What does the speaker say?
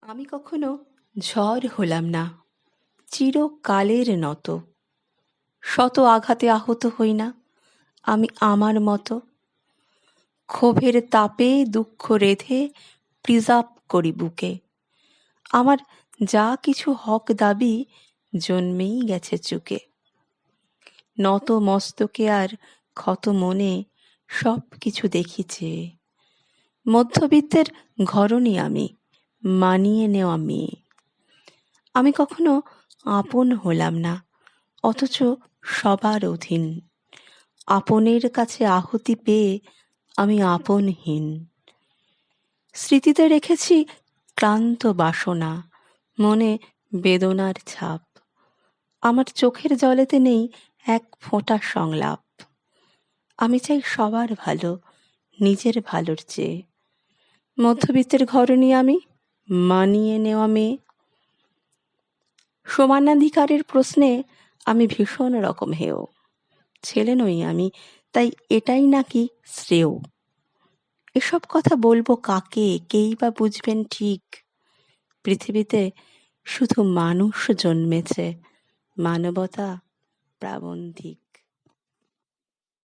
আমি কখনো ঝড় হলাম না, চিরকালের নত। শত আঘাতে আহত হই না, আমি আমার মতো। ক্ষোভের তাপে দুঃখ রেধে প্রিজার্ভ করি বুকে। আমার যা কিছু হক দাবি জন্মেই গেছে চুকে। নত মস্তকে আর ক্ষত মনে সব কিছু দেখিছে। মধ্যবিত্তের ঘরণী আমি, মানিয়ে নেওয়া মেয়ে। আমি কখনো আপন হলাম না, অথচ সবার অধীন। আপনের কাছে আহুতি পেয়ে আমি আপনহীন। স্মৃতিতে রেখেছি ক্লান্ত বাসনা, মনে বেদনার ছাপ। আমার চোখের জলেতে নেই এক ফোঁটা সংলাপ। আমি চাই সবার ভালো, নিজের ভালোর চেয়ে। মধ্যবিত্তের ঘরণী আমি, মানিয়ে নেওয়া মেয়ে। সমানাধিকারের প্রশ্নে আমি ভীষণ রকম হেয়। ছেলে নই আমি, তাই এটাই নাকি শ্রেয়। এসব কথা বলবো কাকে, কেই বা বুঝবেন ঠিক। পৃথিবীতে শুধু মানুষ জন্মেছে, মানবতা প্রাবন্ধিক।